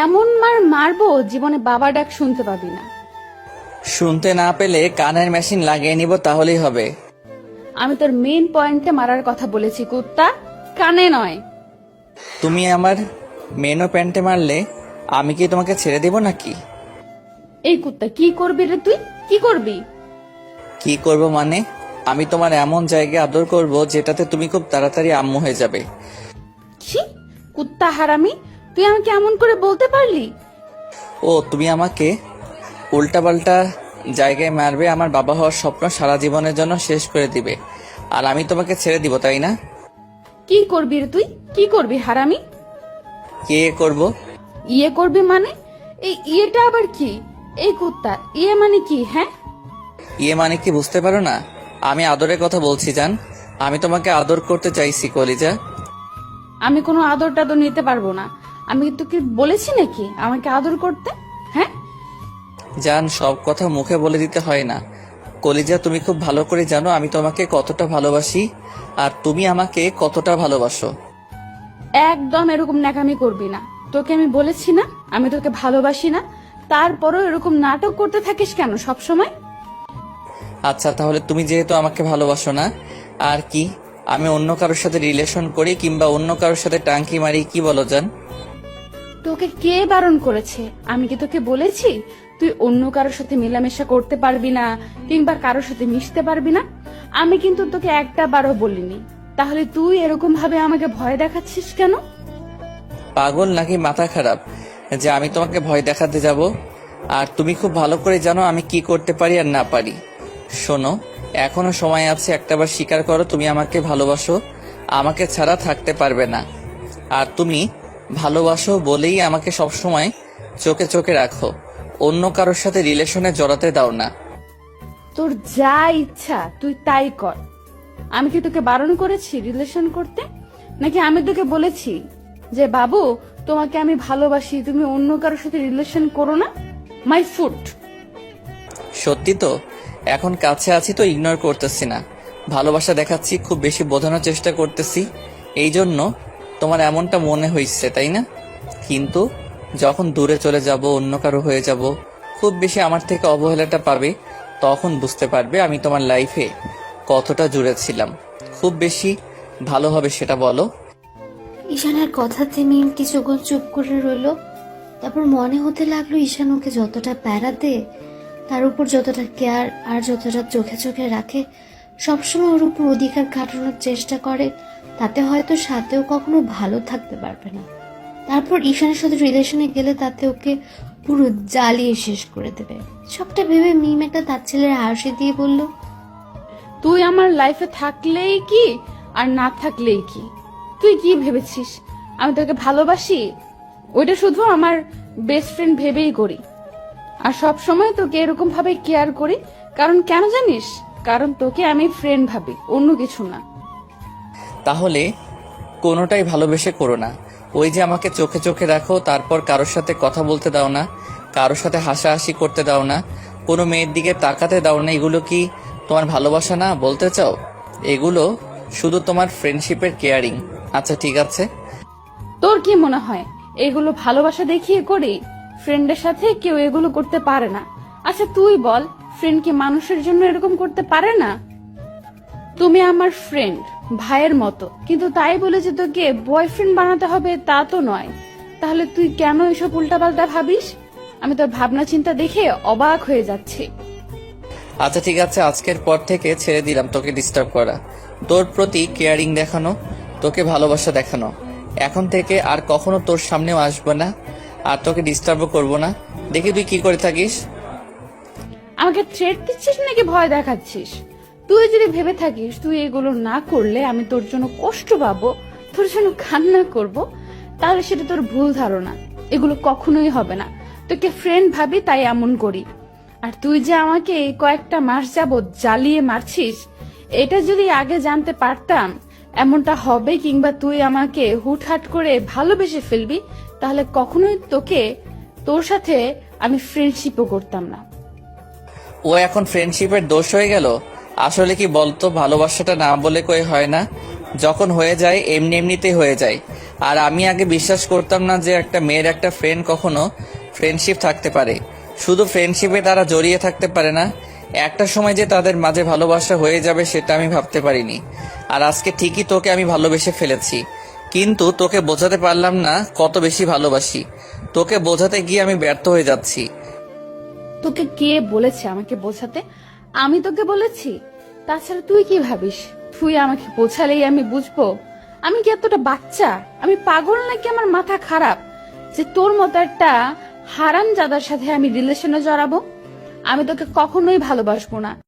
এমন মার মারবো জীবনে বাবা ডাক শুনতে পাবি না। শুনতে না পেলে কানের মেশিন লাগিয়ে নিব, তাহলেই হবে। আমি তোর মেইন পয়েন্টে মারার কথা বলেছি কুত্তা, কানে নয়। তুমি আমার মেনো প্যান্টে মারলে আমি কি তোমাকে ছেড়ে দেব নাকি? এই কুত্তা কি করবি রে তুই, কি করবি? কি করব মানে? আমি তোমার এমন জায়গায় আদর করব যেটাতে তুমি খুব তাড়াতাড়ি আম্মু হয়ে যাবে। কি কুত্তা হারামি, তুই আমাকে এমন করে বলতে পারলি? ও তুমি আমাকে উল্টাপাল্টা জায়গায় মারবে, আমার বাবা হওয়ার স্বপ্ন সারা জীবনের জন্য শেষ করে দিবে, আর আমি তোমাকে ছেড়ে দিব, তাই না? কি করবি রে তুই, কি করবি হারামি? কে করব? ইয়ে করবি মানে? এই ইয়েটা আবার কি? এই কুত্তা ইয়ে মানে কি? হ্যাঁ, ইয়ে মানে কি বুঝতে পারো না? আমি আদরের কথা বলছি জান, আমি তোমাকে আদর করতে চাইছি কলিজা। আমি কোনো আদর টাদর নিতে পারবো না। আমি তোকে বলেছি নাকি আমাকে আদর করতে? হ্যাঁ, জান, সব কথা মুখে বলে দিতে হয় না কলিজা। তুমি খুব ভালো করে জানো আমি তোমাকে কতটা ভালোবাসি, আর তুমি আমাকে কতটা ভালোবাসো। একদম এরকম ন্যাকামি করবি না। তোকে আমি বলেছি না আমি তোকে ভালোবাসি না, তারপরও এরকম নাটক করতে থাকিস কেন সব সময়? আচ্ছা, তাহলে তুমি যেহেতু আমাকে ভালোবাসো না, আর কি আমি অন্য কারোর সাথে রিলেশন করি কিংবা অন্য কারোর সাথে টাঙ্কি মারি, কি বলো জান? তোকে কে বারণ করেছে? আমি কি তোকে বলেছি তুই অন্য কারোর সাথে মেলামেশা করতে পারবি না কিংবা কারোর সাথে মিশতে পারবি না? আমি কিন্তু তোকে একটা বারও বলিনি। তাহলে তুই এরকম ভাবে আমাকে ভয় দেখাচ্ছিস কেন? পাগল নাকি মাথা খারাপ যে আমি তোমাকে ভয় দেখাতে যাব? আর তুমি খুব ভালো করে জানো আমি কি করতে পারি আর না পারি। শোনো, এখনো সময় আছে, একটাবার স্বীকার করো তুমি আমাকে ভালোবাসো, আমাকে ছাড়া থাকতে পারবে না। আর তুমি ভালোবাসো বলেই আমাকে সবসময় চোখে চোখে রাখো, অন্য কারোর সাথে রিলেশনে জড়াতে দাও না। তোর যা ইচ্ছা তুই তাই কর। আমি কি তোকে বারণ করেছি রিলেশন করতে? নাকি আমি তোকে বলেছি যে বাবু তোমাকে আমি ভালোবাসি, তুমি অন্য কারোর সাথে রিলেশন করো না? My foot. সত্যি তো, এখন কাছে আছি তো ইগনোর করতেছি না, ভালোবাসা দেখাচ্ছি, খুব বেশি বোঝানোর চেষ্টা করতেছি, এই জন্য তোমার এমনটা মনে হইছে, তাই না? কিন্তু যখন দূরে চলে যাব, অন্য কারো হয়ে যাব, খুব বেশি আমার থেকে অবহেলাটা পাবে, তখন বুঝতে পারবে আমি তোমার লাইফে কতটা জুড়ে ছিলাম। খুব বেশি ভালো হবে সেটা বলো। ঈশানের কথাতে মিম কিছুক্ষণ চুপ করে রইল। তারপর মনে হতে লাগলো ঈশান ওকে যতটা প্যারা দেয়, তার উপর যতটা কেয়ার আর যতটা চোখে চোখে রাখে, সবসময় ওর উপর অধিকার খাটানোর চেষ্টা করে, তাতে হয়তো সাথেও কখনো ভালো থাকতে পারবে না। তারপর ঈশানের সাথে রিলেশনে গেলে তাতে ওকে পুরো জ্বালিয়ে শেষ করে দেবে। সবটা ভেবে মিম একটা তার ছেলের হাসি দিয়ে বলল, তুই আমার লাইফে থাকলেই কি আর না থাকলেই কি? তুই কি ভেবেছিস আমি তোকে ভালোবাসি? ওইটা শুধু আমার বেস্ট ফ্রেন্ড ভেবেই করি, আর সব সময় তোকে এরকম ভাবে কেয়ার করি। কারণ কেন জানিস? কারণ তোকে আমি ফ্রেন্ড ভাবি, অন্য কিছু না। তাহলে কোনোটাই ভালোবেসে করো না। ওই যে আমাকে চোখে চোখে রাখো, তারপর কারোর সাথে কথা বলতে দাও না, কারোর সাথে হাসাহাসি করতে দাও না, কোনো মেয়ের দিকে তাকাতে দাও না, এগুলো কি তোমার ভালোবাসা না বলতে চাও? এগুলো শুধু তোমার ফ্রেন্ডশিপের কেয়ারিং। আচ্ছা ঠিক আছে। তোর কি মনে হয় এগুলো ভালোবাসা দেখিয়ে করি? ফ্রেন্ডের সাথে কেউ এগুলো করতে পারে না। আচ্ছা তুই বল, ফ্রেন্ড কি মানুষের জন্য এরকম করতে পারে না? তুমি আমার ফ্রেন্ড, ভাইয়ের মতো, কিন্তু তাই বলে যে তোকে বয়ফ্রেন্ড বানাতে হবে তা তো নয়। তাহলে তুই কেন এসব উল্টাপাল্টা ভাবিস? আমি তোর ভাবনা চিন্তা দেখে অবাক হয়ে যাচ্ছি। আচ্ছা ঠিক আছে, আজকের পর থেকে ছেড়ে দিলাম তোকে ডিস্টার্ব করা, তোর প্রতি কেয়ারিং দেখানো, তোকে ভালোবাসা দেখানো। এখন থেকে আর কখনো তোর সামনেও আসবো না, আর তোকে ডিস্টার্বও করবো না। দেখি তুই কি করে থাকিস। আমাকে থ্রেট দিচ্ছিস নাকি ভয় দেখাচ্ছিস? তুই যদি ভেবে থাকিস তুই এগুলো না করলে আমি তোর জন্য কষ্ট পাবো, তোর জন্য কান্না করব, তাহলে সেটা তোর ভুল ধারণা। এগুলো কখনোই হবে না। তোকে ফ্রেন্ড ভাবি তাই এমন করি। আর তুই যে আমাকে এই কয়েকটা মাস যাবত জ্বালিয়ে মারছিস, এটা যদি আগে জানতে পারতাম এমনটা হবে কিংবা তুই আমাকে হুটহাট করে ভালোবেসে ফেলবি, তাহলে কখনোই তোর সাথে আমি ফ্রেন্ডশিপও করতাম না। ও এখন ফ্রেন্ডশিপের দোষ হয়ে গেল? আসলে কি বলতো, ভালোবাসাটা না বলে কই হয় না, যখন হয়ে যায় এমনি এমনিতেই হয়ে যায়। আর আমি আগে বিশ্বাস করতাম না যে একটা মেয়ের একটা ফ্রেন্ড কখনো ফ্রেন্ডশিপ থাকতে পারে, শুধু ফ্রেন্ডশিপে তারা জড়িয়ে থাকতে পারে না, একটা সময় যে তাদের মাঝে ভালোবাসা হয়ে যাবে সেটা আমি ভাবতে পারিনি। আর আজকে ঠিকই তোকে আমি ভালোবেসে ফেলেছি, কিন্তু তোকে বোঝাতে পারলাম না কত বেশি ভালোবাসি। তোকে বোঝাতে গিয়ে আমি ব্যর্থ হয়ে যাচ্ছি। তোকে কে বলেছে আমাকে বোঝাতে? আমি তোকে বলেছি? তাছাড়া তুই কি ভাবিস তুই আমাকে বোঝালেই আমি বুঝবো? আমি কি এতটা বাচ্চা? আমি পাগল নাকি আমার মাথা খারাপ যে তোর মতো একটা হারামজাদার সাথে আমি রিলেশনে জড়াবো? আমি তোকে কখনোই ভালোবাসবো না।